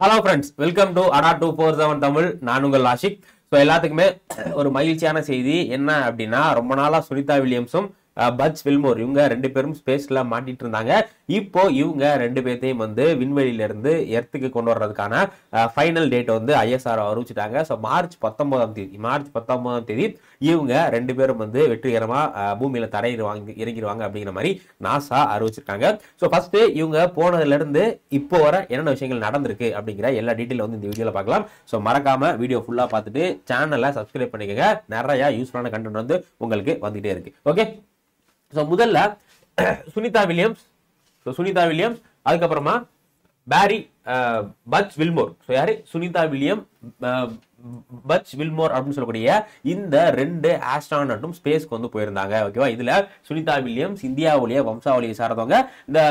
Hello friends, welcome to அடா 247 தமிழ். நான் உங்கள் ஆஷிக். ஸோ எல்லாத்துக்குமே ஒரு மகிழ்ச்சியான செய்தி என்ன அப்படின்னா, ரொம்ப நாளா சுனிதா வில்லியம்ஸும் பட்ச் வில்மோர் இவங்க ரெண்டு பேரும் ஸ்பேஸ்ல மாட்டிட்டு இருந்தாங்க. இப்போ இவங்க ரெண்டு பேர்த்தையும் வந்து விண்வெளியில இருந்து எர்த்துக்கு கொண்டு வர்றதுக்கான ஃபைனல் டேட் வந்து ஐஎஸ்ஆர் அறிவிச்சிட்டாங்க. ஸோ மார்ச் 19ஆம் தேதி இவங்க ரெண்டு பேரும் வந்து வெற்றிகரமா பூமியில இறங்கிடுவாங்க அப்படிங்கிற மாதிரி நாசா அறிவிச்சிருக்காங்க. ஸோ ஃபர்ஸ்ட் இவங்க போனதுல இருந்து இப்போ வர என்னென்ன விஷயங்கள் நடந்திருக்கு அப்படிங்கிற எல்லா டீட்டெயில் வந்து இந்த வீடியோல பார்க்கலாம். ஸோ மறக்காம வீடியோ ஃபுல்லா பார்த்துட்டு சேனலை சப்ஸ்கிரைப் பண்ணிக்கோங்க. நிறைய யூஸ்ஃபுல்லான கண்டென்ட் வந்து உங்களுக்கு வந்துட்டே இருக்கு. ஓகே, ஸோ முதல்ல சுனிதா வில்லியம்ஸ் அதுக்கப்புறமா பட்ச் வில்மோர். ஸோ யாரு? சுனிதா வில்லியம், பட்ச் வில்மோர் அப்படின்னு சொல்லக்கூடிய இந்த ரெண்டு ஆஸ்ட்ரானட்டும் ஸ்பேஸ்க்கு வந்து போயிருந்தாங்க. ஓகேவா? இதுல சுனிதா வில்லியம்ஸ் இந்தியாவுடைய வம்சாவளியை சார்ந்தவங்க. இந்த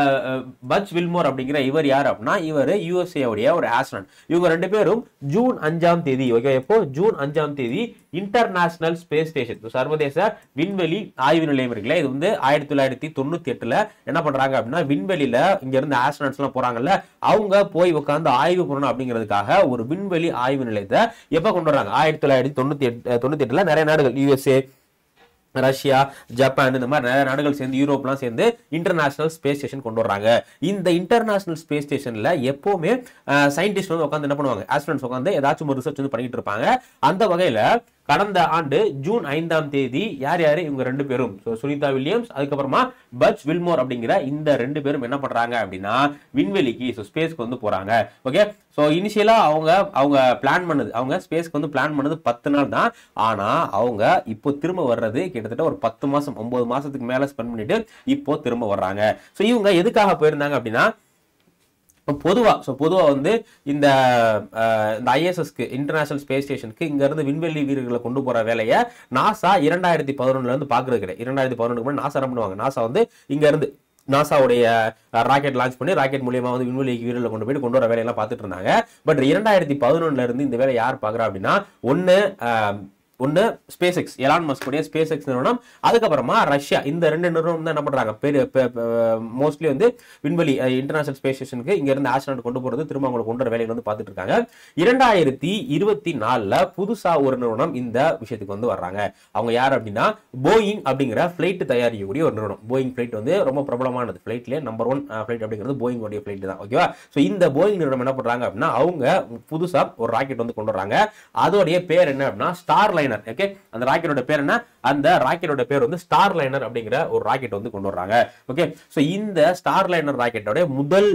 பட்ச் வில்மோர் அப்படிங்கிற இவர் யார் அப்படின்னா, இவர் யுஎஸ்ஏ உடைய ஒரு ஆஸ்ட்ரானட். இவங்க ரெண்டு பேரும் ஜூன் 5ஆம் தேதி, ஓகே, எப்போ ஜூன் 5ஆம் தேதி இன்டர்நேஷனல் ஸ்பேஸ் ஸ்டேஷன், சர்வதேச விண்வெளி ஆய்வு நிலையம் இருக்குல்ல, இது வந்து 1998 என்ன பண்றாங்க அப்படின்னா, விண்வெளியில இங்க இருந்து ஆஸ்ட்ரானட்ஸ் எல்லாம் போறாங்கல்ல, அவங்க போய் உட்காந்து ஆய்வு பண்ணணும் அப்படிங்கிறதுக்காக ஒரு விண்வெளி ஆய்வு நிலையத்தை எப்ப கொண்டு வர்றாங்க? 1998 நிறைய நாடுகள், யுஎஸ்ஏ, ரஷ்யா, ஜப்பான், இந்த மாதிரி நிறைய நாடுகள் சேர்ந்து, யூரோப்லாம் சேர்ந்து இன்டர்நேஷனல் ஸ்பேஸ் ஸ்டேஷன் கொண்டு வர்றாங்க. இந்த இன்டர்நேஷனல் ஸ்பேஸ் ஸ்டேஷன்ல எப்பவுமே சயின்டிஸ்ட் வந்து உட்காந்து என்ன பண்ணுவாங்க, ஆஸ்ட்ரோனட்ஸ் உட்காந்து ஏதாச்சும் ஒரு ரிசர்ச் வந்து பண்ணிட்டு இருப்பாங்க. அந்த வகையில கடந்த ஆண்டு ஜூன் 5ஆம் தேதி யார் யாரு? இவங்க ரெண்டு பேரும், சுனிதா வில்லியம்ஸ் அதுக்கப்புறமா பட்ச் வில்மோர் அப்படிங்கிற இந்த ரெண்டு பேரும் என்ன பண்றாங்க அப்படின்னா, விண்வெளிக்கு ஸ்பேஸ்க்கு வந்து போறாங்க. ஓகே, ஸோ இனிஷியலா அவங்க பிளான் பண்ணது, அவங்க ஸ்பேஸ்க்கு வந்து பிளான் பண்ணது 10 நாள் தான். ஆனா அவங்க இப்போ திரும்ப வர்றது கிட்டத்தட்ட ஒரு 10 மாசம் 9 மாசத்துக்கு மேல ஸ்பெண்ட் பண்ணிட்டு இப்போ திரும்ப வர்றாங்க. ஸோ இவங்க எதுக்காக போயிருந்தாங்க அப்படின்னா, பொதுவா வந்து இந்த ஐஎஸ்எஸ்க்கு, இன்டர்நேஷனல் ஸ்பேஸ் ஸ்டேஷனுக்கு இங்க இருந்து விண்வெளி வீரர்களை கொண்டு போற வேலையை நாசா 2011 இருந்து பாக்குறது கிடையாது. 2011 நாசா என்ன பண்ணுவாங்க, நாசா வந்து இங்க இருந்து நாசாவுடைய ராக்கெட் லான்ச் பண்ணி ராக்கெட் மூலியமா வந்து விண்வெளி வீரர்களை கொண்டு வர வேலையெல்லாம் பார்த்துட்டு இருந்தாங்க. பட் 2011 இருந்து இந்த வேலை யார் பாக்குறா அப்படின்னா, ஒன்னு ஸ்பேஸ் எக்ஸ், எலான் மஸ்க் உடைய ஸ்பேஸ் எக்ஸ் நிறுவனம், அதுக்கப்புறமா ரஷ்யா. இந்த ரெண்டு நிறுவனம் தான் என்ன பண்றாங்க, மோஸ்ட்லி வந்து விண்வெளி இன்டர்நேஷனல் ஸ்பேஸ் ஸ்டேஷனுக்கு இங்க இருந்து ஆஸ்ட்ரோனட் கொண்டு போறது, திரும்ப அவங்களை கொண்டு வர வேலையை வந்து பார்த்துட்டு இருக்காங்க. 2024 புதுசா ஒரு நிறுவனம் இந்த விஷயத்துக்கு வந்து வர்றாங்க. அவங்க யார் அப்படின்னா, போயிங் அப்படிங்கிற பிளைட் தயாரிக்கக்கூடிய ஒரு நிறுவனம். போயிங் பிளைட் வந்து ரொம்ப பிரபலமானது, பிளைட்லேயே நம்பர் 1 பிளைட் அப்படிங்கிறது போயிங் உடைய பிளைட் தான். ஓகேவா? ஸோ இந்த போயிங் நிறுவனம் என்ன பண்றாங்க அப்படின்னா, அவங்க புதுசா ஒரு ராக்கெட் வந்து கொண்டு வர்றாங்க. அதோடைய பேர் என்ன அப்படின்னா, ஸ்டார் லைனர். ஓகே, அந்த ராக்கெட்டோட பேர் என்ன? அந்த ராக்கெட்டோட பேர் வந்து ஸ்டார் லைனர் அப்படிங்கிற ஒரு ராக்கெட் வந்து கொண்டு வர்றாங்க. ஓகே, சோ இந்த ஸ்டார் லைனர் ராக்கெட்டோட முதல்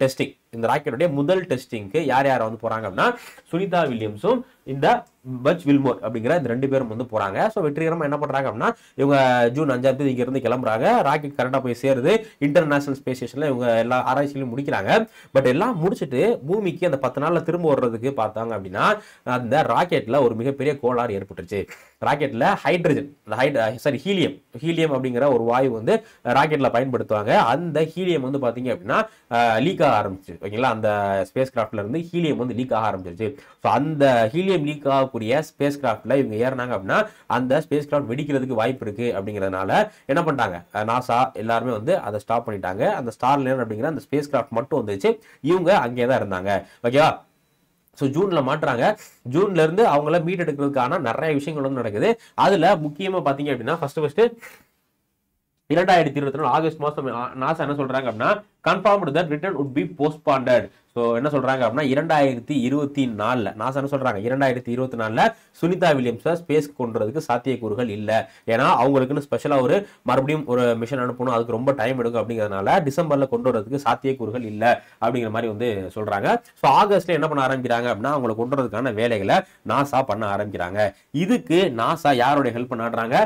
டெஸ்டிங், இந்த ராக்கெட்டோட முதல் டெஸ்டிங்க்கு யார் யார் வந்து போறாங்க அப்படின்னா, சுனிதா வில்லியம்ஸும் இந்த பட்ச் வில்மோர் அப்படிங்கிற இந்த ரெண்டு பேரும் வந்து போறாங்க. ஸோ வெற்றிகரமா என்ன பண்றாங்க அப்படின்னா, இவங்க ஜூன் 5ஆம் தேதி இங்க இருந்து கிளம்புறாங்க. ராக்கெட் கரெக்டா போய் சேருது. இன்டர்நேஷனல் ஸ்பேஸ் ஸ்டேஷன்ல இவங்க எல்லா ஆராய்ச்சிகளையும் முடிக்கிறாங்க. பட் எல்லாம் முடிச்சுட்டு பூமிக்கு அந்த 10 நாள்ல திரும்ப வர்றதுக்கு பார்த்தாங்க அப்படின்னா, அந்த ராக்கெட்ல ஒரு மிகப்பெரிய கோளாறு ஏற்பட்டுருச்சு. ராக்கெட்ல ஹைட்ரஜன், ஹீலியம் அப்படிங்கிற ஒரு வாயு வந்து ராக்கெட்ல பயன்படுத்துவாங்க. அந்த ஹீலியம் வந்து பாத்தீங்க அப்படின்னா லீக் ஆக ஆரம்பிச்சு. ஓகேங்களா? அந்த ஸ்பேஸ் கிராஃப்ட்ல இருந்து ஹீலியம் வந்து லீக் ஆக ஆரம்பிச்சிருச்சு. ஸோ அந்த ஹீலியம் லீக் ஆகக்கூடிய ஸ்பேஸ் கிராஃப்ட்ல இவங்க ஏறினாங்க அப்படின்னா, அந்த ஸ்பேஸ் கிராஃப்ட் வெடிக்கிறதுக்கு வாய்ப்பு இருக்கு அப்படிங்கிறதுனால என்ன பண்ணிட்டாங்க, நாசா எல்லாருமே வந்து அதை ஸ்டாப் பண்ணிட்டாங்க. அந்த ஸ்டார் லைனர் அப்படிங்கிற அந்த ஸ்பேஸ் கிராஃப்ட் மட்டும் வந்துச்சு. இவங்க அங்கே தான் இருந்தாங்க. ஓகேவா? ஸோ ஜூன்ல மாட்டுறாங்க. ஜூன்ல இருந்து அவங்கள மீட் எடுக்கிறதுக்கான நிறைய விஷயங்கள் வந்து நடக்குது. அதுல முக்கியமா பாத்தீங்க அப்படின்னா, ஃபர்ஸ்ட் 2024 ஆகஸ்ட் மாசம் நாசா என்ன சொல்றாங்க அப்படின்னா, confirmed that return would be postponed. So என்ன சொல்றாங்க அப்படின்னா, 2024 நாசா என்ன சொல்றாங்க, 2024 சுனிதா வில்லியம்ஸை ஸ்பேஸ் கொண்டுறதுக்கு சாத்தியக்கூறுகள் இல்லை. ஏன்னா அவங்களுக்குன்னு ஸ்பெஷலா மறுபடியும் ஒரு மிஷன் அனுப்பணும், அதுக்கு ரொம்ப டைம் எடுக்கும். அப்படிங்கிறதுனால டிசம்பர்ல கொண்டு வரதுக்கு சாத்தியக்கூறுகள் இல்லை அப்படிங்கிற மாதிரி வந்து சொல்றாங்க. ஸோ ஆகஸ்ட்ல என்ன பண்ண ஆரம்பிக்கிறாங்க அப்படின்னா, அவங்களை கொண்டு வரதுக்கான வேலைகளை நாசா பண்ண ஆரம்பிக்கிறாங்க. இதுக்கு நாசா யாருடைய ஹெல்ப் பண்ணாடுறாங்க?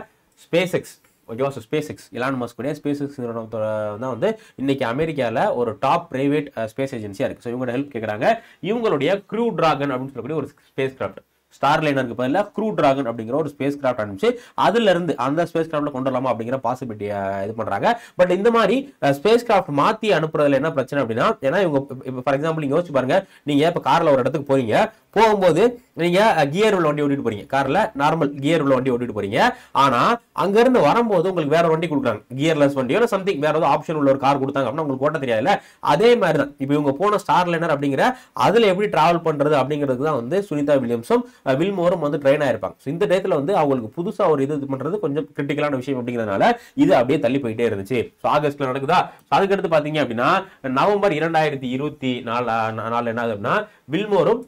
SpaceX. ஓகேவா? So SpaceX, Elon Musk உடைய ஸ்பேஸ் எக்ஸ் நிறுவனத்தோட தான் வந்து இன்னைக்கு அமெரிக்காவில் ஒரு டாப் பிரைவேட் ஸ்பேஸ் ஏஜென்சியா இருக்கு. ஸோ இவங்களோட ஹெல்ப் கேட்குறாங்க. இவங்களுடைய க்ரூ டிராகன் அப்படின்னு சொல்லக்கூடிய ஒரு ஸ்பேஸ் கிராஃப்ட். ஸ்டார்லைனருக்கு பதிலா க்ரூ டிராகன் அப்படிங்கிற ஒரு ஸ்பேஸ் கிராஃப்ட் அனுப்பிச்சு அதுல இருந்து அந்த ஸ்பேஸ் கிராஃப்ட்ல கொண்டு வரலாமா அப்படிங்கிற பாசிபிலிட்டி இது பண்றாங்க. பட் இந்த மாதிரி ஸ்பேஸ் கிராஃப்ட் மாத்தி அனுப்புறதுல என்ன பிரச்சனை அப்படின்னா, ஏன்னா இவங்க ஃபார் எக்ஸாம்பிள் நீங்க யோசிச்சு பாருங்க, நீங்க இப்ப கார்ல ஒரு இடத்துக்கு போறீங்க, போகும்போது நீங்க கியர் உள்ள வண்டி ஓட்டிட்டு போறீங்க, கார்ல நார்மல் கியர் உள்ள வண்டி ஓட்டிட்டு போறீங்க. ஆனா அங்க இருந்து வரும்போது உங்களுக்கு வேற வண்டி கொடுக்குறாங்க, கியர்லெஸ் வண்டியோ சம்திங் வேற ஏதாவது ஆப்ஷன் உள்ள ஒரு கார் கொடுத்தாங்க அப்படின்னா உங்களுக்கு ஓட்ட தெரியாதுல்ல. அதே மாதிரி தான் இப்போ இவங்க போன ஸ்டார்லைனர் அப்படிங்கிற அதுல எப்படி டிராவல் பண்றது அப்படிங்கிறது தான் வந்து சுனிதா வில்லியம்ஸும் வில்மோரும் வந்து ட்ரெயின் ஆயிருப்பாங்க. இந்த டயத்துல வந்து அவங்களுக்கு புதுசா ஒரு இது பண்றது கொஞ்சம் கிரிட்டிக்கலான விஷயம் அப்படிங்கிறதுனால இது அப்படியே தள்ளி போயிட்டே இருந்துச்சு. ஆகஸ்ட்ல நடக்குதா. அதுக்கடுத்து பாத்தீங்க அப்படின்னா நவம்பர் 2024 என்ன அப்படின்னா வில்மோரும்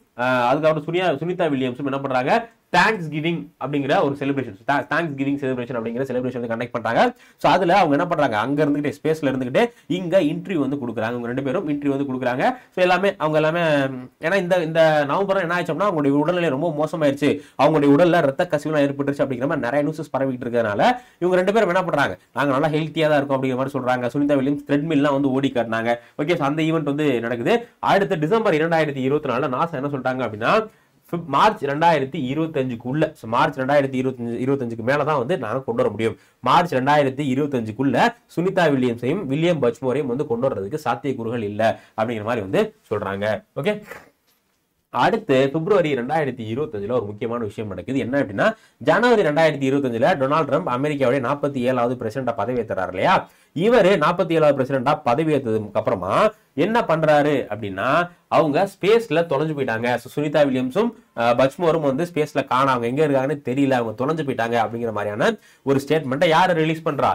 அதுக்கப்புறம் சுனிதா வில்லியம்ஸும் என்ன பண்றாங்க, தேங்க்ஸ் கிவிங் அப்படிங்கிற ஒரு செலிப்ரேஷன், தேங்க்ஸ் கிவிங் செலிப்ரேஷன் அப்படிங்கிற செலிப்ரேஷன் கண்டக்ட் பண்றாங்க. சோ அதுல அவங்க என்ன பண்றாங்க, அங்க இருந்துகிட்டே ஸ்பேஸ்ல இருந்துகிட்டே இங்க இன்டர்வியூ வந்து கொடுக்குறாங்க. அவங்க ரெண்டு பேரும் இன்டர்வியூ வந்து கொடுக்குறாங்க. சோ அவங்க எல்லாமே ஏன்னா இந்த நவம்பர் என்ன ஆயிடுச்சோம்னா அவங்களுடைய உடல்நிலை ரொம்ப மோசமாயிருச்சு, அவங்களுடைய உடல்ல ரத்த கசிவுலாம் ஏற்பட்டுருச்சு அப்படிங்கிற மாதிரி நிறைய நியூஸஸ் பரவிட்டு இருக்கிறதுனால இவங்க ரெண்டு பேரும் என்ன பண்றாங்க, நாங்க நல்லா ஹெல்த்தியா தான் இருக்கும் அப்படிங்கிற மாதிரி சொல்றாங்க. சுனிதா வில்லியம்ஸ் த்ரெட்மில்லாம் வந்து ஓடி காட்டினாங்க. ஓகே, அந்த ஈவெண்ட் வந்து நடக்குது. அடுத்து டிசம்பர் 2024 நாசா என்ன சொல்றாங்க அப்படின்னா மார்ச் 2025க்குள்ள, மார்ச் 2025க்கு மேலதான் வந்து நாங்க கொண்டு வர முடியும். மார்ச் 2025க்குள்ள சுனிதா வில்லியம்ஸையும் வில்லியம் பச்மோரையும் வந்து கொண்டு வர்றதுக்கு சாத்தியக்கூறுகள் இல்ல அப்படிங்கிற மாதிரி வந்து சொல்றாங்க. ஓகே, அடுத்து பிப்ரவரி 2025 ஒரு முக்கியமான விஷயம் நடக்குது. என்ன அப்படின்னா ஜனவரி 2025 டொனால்ட் ட்ரம்ப் அமெரிக்காவுடைய 47வது பிரசிடண்டா பதவியேற்றார் இல்லையா. இவரு 47வது பிரசிடண்டா பதவியேற்றதுக்கு அப்புறமா என்ன பண்றாரு அப்படின்னா அவங்க ஸ்பேஸ்ல தொலைஞ்சு போயிட்டாங்க. சுனிதா வில்லியம்ஸும் பச்மோரும் வந்து ஸ்பேஸ்ல காணாம, அவங்க எங்க இருக்காங்கன்னு தெரியல, அவங்க தொலைஞ்சு போயிட்டாங்க அப்படிங்கிற மாதிரியான ஒரு ஸ்டேட்மெண்ட்டை யாரு ரிலீஸ் பண்றா,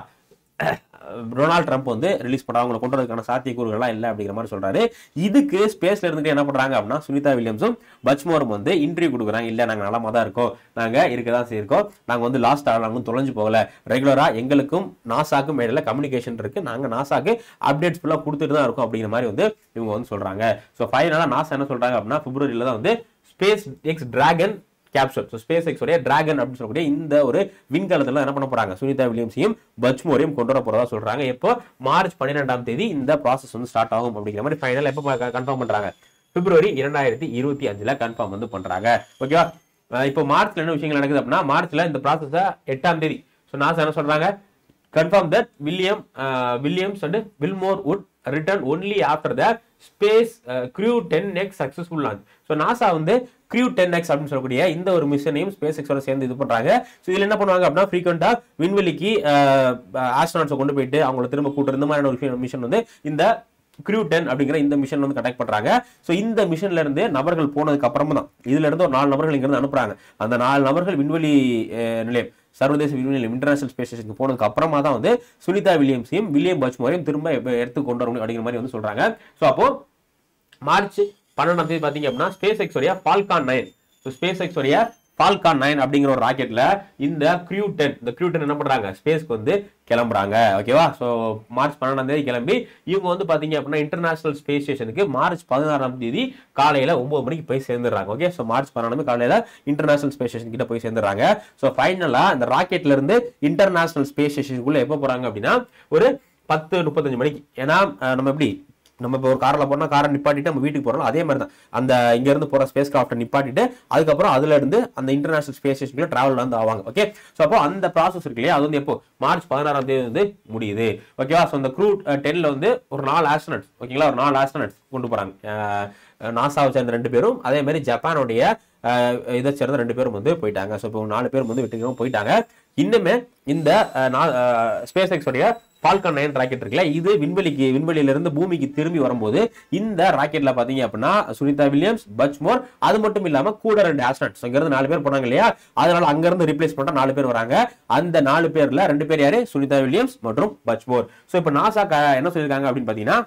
டொனால்ட் ட்ரம்ப் வந்து ரிலீஸ் பண்றாங்க. அவங்களை கொண்டு வரதுக்கான சாத்தியக்கூறுகள்லாம் இல்லை அப்படிங்கிற மாதிரி சொல்றாரு. இதுக்கு ஸ்பேஸ்ல இருந்துட்டு என்ன பண்றாங்க அப்படின்னா சுனிதா வில்லியம்ஸும் பச்மோரும் வந்து இன்டர்வியூ கொடுக்குறாங்க. இல்ல நாங்க நலமா தான் இருக்கோம், நாங்க இருக்கதான் இருக்கோம், நாங்க வந்து லாஸ்ட் நாங்க தொலைஞ்சு போகல, ரெகுலரா எங்களுக்கும் நாசாக்கும் இடையில கம்யூனிகேஷன் இருக்கு, நாங்க நாசாக்கு அப்டேட்ஸ் ஃபுல்லா கொடுத்துட்டு தான் இருக்கோம் அப்படிங்கிற மாதிரி வந்து இவங்க வந்து சொல்றாங்க. ஸோ ஃபைனலா நாசா என்ன சொல்றாங்க அப்படின்னா பிப்ரவரியில தான் வந்து space X dragon capsule, space X உடைய டிராகன் அப்படின்னு சொல்லக்கூடிய இந்த ஒரு விண்கலத்துல என்ன பண்ண போறாங்க, சுனிதா வில்லியம்ஸையும் பச்மோரையும் கொண்டு வர போறதா சொல்றாங்க. எப்போ மார்ச் 12ஆம் தேதி இந்த ப்ராசஸ் வந்து ஸ்டார்ட் ஆகும் அப்படிங்கிற மாதிரி ஃபைனல் எப்போ கன்ஃபார்ம் பண்றாங்க, பிப்ரவரி 2025 கன்ஃபார்ம் வந்து பண்றாங்க. ஓகேவா. இப்போ மார்ச்ல என்ன விஷயங்கள் நடக்குது அப்படின்னா மார்ச்ல இந்த ப்ராசஸ் 8ஆம் தேதி நாசா என்ன சொல்றாங்க, confirm that Williams and Wilmore would return only after the space Crew 10X successful launch. So NASA வந்து Crew 10X அப்படின்னு சொல்லக்கூடிய இந்த ஒரு மிஷனையும் ஸ்பேஸ் எக்ஸோட சேர்ந்து இது பண்றாங்க. ஸோ இதுல என்ன பண்ணுவாங்க அப்படின்னா ஃப்ரீக்வெண்டா விண்வெளிக்கு ஆஸ்ட்ரோனாட்ஸை கொண்டு போயிட்டு அவங்களை திரும்ப கூட்டுற இந்த மாதிரியான ஒரு மிஷன் வந்து இந்த Crew 10 அப்படிங்கிற இந்த மிஷன் வந்து கண்டக்ட் பண்றாங்க. ஸோ இந்த மிஷன்ல இருந்து நபர்கள் போனதுக்கு அப்புறமா தான் இதுல இருந்து ஒரு 4 நபர்கள் இங்க இருந்து அனுப்புறாங்க. அந்த 4 நபர்கள் விண்வெளி நிலையம் சர்வதேச விண்வெளி நிலையம் இன்டர்நேஷனல் ஸ்பேஸ் ஸ்டேஷனுக்கு போனதுக்கு அப்புறமா தான் வந்து சுனிதா வில்லியம்ஸையும் வில்லியம் பச்மோரையும் திரும்ப எடுத்து கொண்டு வரணும் அப்படிங்கிற மாதிரி வந்து சொல்றாங்க. ஸோ அப்போ மார்ச் 12ஆம் தேதி பாத்தீங்க அப்படின்னா ஸ்பேஸ் எக்ஸ் உடைய ஃபால்கான் 9, ஸ்பேஸ் எக்ஸ் உடைய ஃபால்கான் 9 அப்படிங்கிற ஒரு ராக்கெட்ல இந்த Crew 10 என்ன பண்றாங்க, ஸ்பேஸ்க்கு வந்து கிளம்புறாங்க. ஓகேவா. ஸோ மார்ச் 12ஆம் தேதி கிளம்பி இவங்க வந்து பாத்தீங்க அப்படின்னா இன்டர்நேஷனல் ஸ்பேஸ் ஸ்டேஷனுக்கு மார்ச் 16ஆம் தேதி காலையில 9 மணிக்கு போய் சேர்ந்துடுறாங்க. ஓகே. ஸோ மார்ச் 16 காலையில இன்டர்நேஷனல் ஸ்பேஸ் ஸ்டேஷன் கிட்ட போய் சேர்ந்துடுறாங்க. ஸோ ஃபைனலா இந்த ராக்கெட்ல இருந்து இன்டர்நேஷனல் ஸ்பேஸ் ஸ்டேஷனுக்குள்ள எப்போ போறாங்க அப்படின்னா ஒரு 10:35 மணிக்கு. ஏன்னா நம்ம இப்போ ஒரு கார்ல போனா காரை நிப்பாட்டிட்டு நம்ம வீட்டுக்கு போறோம், அதே மாதிரி தான் அந்த இங்க இருந்து போற ஸ்பேஸ் கிராஃப்ட்டை நிப்பாட்டிட்டு அதுக்கப்புறம் அதுல இருந்து அந்த இன்டர்நேஷனல் ஸ்பேஸ் ஸ்டேஷனுக்கு டிராவல் வந்து ஆவாங்க. ஓகே. ஸோ அப்போ அந்த ப்ராசஸ் இருக்கு இல்லையா, அது வந்து எப்போ மார்ச் 16ஆம் தேதி வந்து முடியுது. ஓகேவா. ஸோ அந்த Crew 10ல வந்து ஒரு 4 ஆஸ்ட்ரோனட்ஸ், ஓகேங்களா, ஒரு 4 ஆஸ்ட்ரோனட்ஸ் கொண்டு போறாங்க. நாசாவை சேர்ந்த 2 பேரும் அதே மாதிரி ஜப்பானுடைய இதை சேர்ந்த 2 பேரும் வந்து போயிட்டாங்க. ஸோ இப்போ 4 பேரும் வந்து வெற்றிகரமாக போயிட்டாங்க. இன்னுமே இந்த ஸ்பேஸ் எக்ஸ் உடைய ஃபால்கான் 9 ராக்கெட் இருக்குல்ல, இது விண்வெளியில இருந்து பூமிக்கு திரும்பி வரும்போது இந்த ராக்கெட்ல பாத்தீங்க அப்படின்னா சுனிதா வில்லியம்ஸ், பச்மோர், அது மட்டும் இல்லாம கூட 2 ஆஸ்ட்ரோனட்ஸ் அங்க இருந்து 4 பேர் போனாங்க இல்லையா, அதனால அங்க இருந்து ரிப்ளேஸ் பண்ணா 4 பேர் வராங்க. அந்த 4 பேர்ல 2 பேர் யாரு, சுனிதா வில்லியம்ஸ் மற்றும் பச்மோர். சோ இப்போ நாசா என்ன சொல்லிருக்காங்க அப்படின்னு பாத்தீங்கன்னா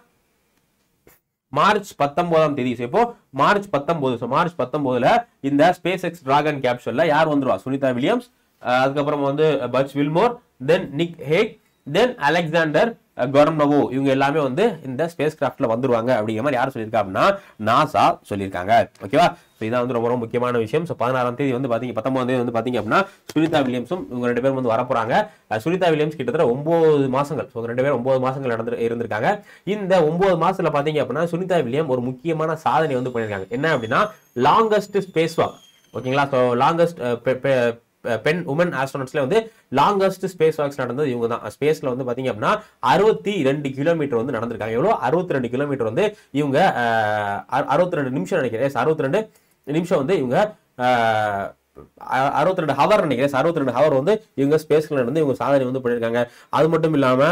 மார்ச் 19ஆம் தேதி. இப்போ மார்ச் 19ல இந்த ஸ்பேஸ் எக்ஸ் டிராகன் கேப்சூல்ல யார் வந்துருவா, சுனிதா வில்லியம்ஸ், அதுக்கப்புறம் வந்து பச் வில்மோர், தென் நிக் ஹேக், தென் அலெக்சாண்டர் கொரம்னோவோ, இவங்க எல்லாமே வந்து இந்த ஸ்பேஸ் கிராஃப்ட்ல வந்துருவாங்க அப்படிங்கிற மாதிரி யார் சொல்லியிருக்கா அப்படின்னா நாசா சொல்லியிருக்காங்க. ஓகேவா. ஸோ இதான் வந்து ரொம்ப ரொம்ப முக்கியமான விஷயம். ஸோ 16ஆம் தேதி வந்து பாத்தீங்க 19ஆம் தேதி வந்து பாத்தீங்க அப்படின்னா சுனிதா வில்லியம்ஸும் இவங்க 2 பேரும் வந்து வரப்போறாங்க. சுனிதா வில்லியம்ஸ் கிட்டத்தட்ட 9 மாசங்கள், ஸோ 2 பேரும் 9 மாசங்கள் இருந்திருக்காங்க. இந்த 9 மாசத்துல பாத்தீங்க அப்படின்னா சுனிதா வில்லியம் ஒரு முக்கியமான சாதனை வந்து பண்ணியிருக்காங்க. என்ன அப்படின்னா லாங்கஸ்ட் ஸ்பேஸ் வாக், ஓகேங்களா. ஸோ லாங்கஸ்ட் பெண் உமன் ஆஸ்ட்ரோனட்ஸ்ல வந்து லாங்கஸ்ட் ஸ்பேஸ் வாக்ஸ் நடந்தது இவங்க தான். ஸ்பேஸ்ல வந்து பாத்தீங்க அப்படின்னா 62 கிலோமீட்டர் வந்து நடந்திருக்காங்க. எவ்வளோ 62 கிலோமீட்டர் வந்து இவங்க 62 நிமிஷம் நினைக்கிறேன், 62 நிமிஷம் வந்து இவங்க 62 ஹவர் நினைக்கிறேன், 62 ஹவர் வந்து இவங்க ஸ்பேஸ்ல இருந்து இவங்க சாதனை வந்து பண்ணியிருக்காங்க. அது மட்டும் இல்லாம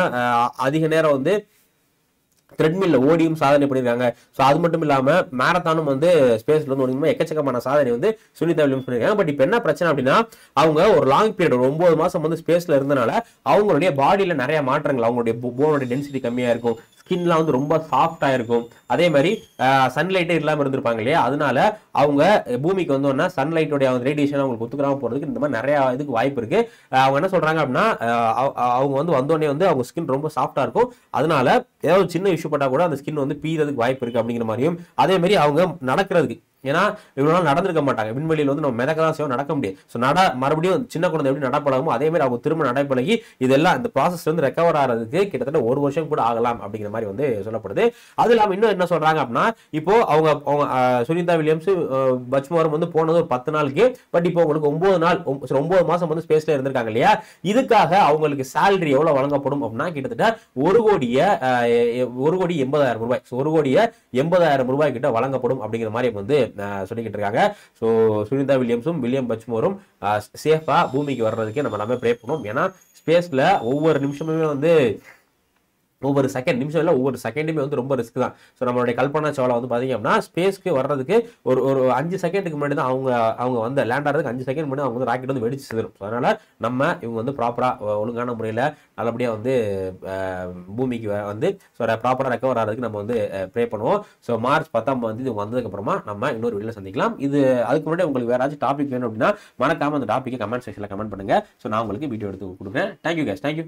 அதிக நேரம் வந்து த்ரெட்மில்ல ஓடியும் சாதனை பண்ணியிருக்காங்க. ஸோ அது மட்டும் இல்லாம மேரத்தானும் வந்து ஸ்பேஸ்ல வந்து ஓடியுமே எக்கச்சக்கமான சாதனை வந்து சுனிதா வில்லியம்ஸ் பண்ணியிருக்காங்க. பட் இப்போ என்ன பிரச்சனை அப்படின்னா அவங்க ஒரு லாங் பீரியட், ஒரு 9 மாசம் வந்து ஸ்பேஸ்ல இருந்தனால அவங்களுடைய பாடியில நிறைய மாற்றங்கள், அவங்களுடைய போனோட டென்சிட்டி கம்மியா இருக்கும், ஸ்கின்லாம் வந்து ரொம்ப சாஃப்டா இருக்கும். அதே மாதிரி சன்லைட்டே இல்லாம இருந்திருப்பாங்க இல்லையா, அதனால அவங்க பூமிக்கு வந்தோன்னா சன்லைட்டோடைய ரேடியேஷன் அவங்களுக்கு ஒத்துக்கிறாம போறதுக்கு இந்த மாதிரி நிறைய இதுக்கு வாய்ப்பு இருக்கு. அவங்க என்ன சொல்றாங்க அப்படின்னா அவங்க வந்து வந்தோடனே வந்து அவங்க ஸ்கின் ரொம்ப சாஃப்டா இருக்கும், அதனால ஏதாவது சின்ன இஷ்யூ பட்டா கூட அந்த ஸ்கின் வந்து பீறதுக்கு வாய்ப்பு இருக்கு அப்படிங்கிற மாதிரியும், அதே மாதிரி அவங்க நடக்கிறதுக்கு, ஏன்னா இவ்வளவு நாள் நடந்திருக்க மாட்டாங்க விண்வெளியில் வந்து நம்ம மிதக்க தான் செய்வோம், நடக்க முடியாது. ஸோ மறுபடியும் சின்ன குழந்தை எப்படி நடப்பழகுமோ அதே மாதிரி அவங்க திரும்ப நடைப்பழகி இதெல்லாம் இந்த ப்ராசஸ் வந்து ரெக்கவர் ஆகிறதுக்கு கிட்டத்தட்ட 1 வருஷம் கூட ஆகலாம் அப்படிங்கிற மாதிரி வந்து சொல்லப்படுது. அது இல்லாமல் இன்னும் என்ன சொல்றாங்க அப்படின்னா இப்போ அவங்க சுனிதா வில்லியம்ஸ் பச்மோரம் வந்து போனது ஒரு 10 நாளுக்கு, பட் இப்போ உங்களுக்கு 9 மாசம் வந்து ஸ்பேஸ்ல இருந்திருக்காங்க இல்லையா, இதுக்காக அவங்களுக்கு சேலரி எவ்வளவு வழங்கப்படும் அப்படின்னா கிட்டத்தட்ட 1,80,00,000 ரூபாய். 1,80,00,000 ரூபாய் கிட்ட வழங்கப்படும் அப்படிங்கிற மாதிரி வந்து சொல்லிக்கிட்டு இருக்காங்க. ஸோ சுனிதா வில்லியம்ஸும் வில்லியம் பச்மோரும் சேஃபா பூமிக்கு வர்றதுக்கு நம்ம எல்லாமே ப்ரே பண்ணுவோம். ஏன்னா ஸ்பேஸ்ல ஒவ்வொரு நிமிஷமுமே வந்து ஒவ்வொரு செகண்டுமே வந்து ரொம்ப ரிஸ்க் தான். ஸோ நம்மளுடைய கல்பனா சாவ்லா வந்து பார்த்தீங்க அப்படின்னா ஸ்பேஸ்க்கு வர்றதுக்கு ஒரு 5 செகண்டுக்கு முன்னாடி தான் அவங்க வந்து லேண்ட் ஆகிறதுக்கு 5 செகண்ட் முன்னாடி அவங்க வந்து ராக்கெட் வந்து வெடிச்சு சிதறும். அதனால இவங்க வந்து ப்ராப்பராக ஒழுங்கான முறையில் நல்லபடியாக வந்து பூமிக்கு வந்து ப்ராப்பராக ரெக்கவர் ஆகிறதுக்கு நம்ம வந்து ப்ரே பண்ணுவோம். ஸோ மார்ச் 10 வந்து இவங்க வந்ததுக்கு அப்புறமா நம்ம இன்னொரு வீடியோவில் சந்திக்கலாம். அதுக்கு முன்னாடி உங்களுக்கு வேற ஏதாச்சும் டாபிக் வேணும் அப்படின்னா மறக்காம அந்த டாப்பிக்கை கமெண்ட் செக்ஷனில் கமெண்ட் பண்ணுங்க. ஸோ நான் உங்களுக்கு வீடியோ எடுத்து கொடுக்குறேன். Thank you guys, thank you.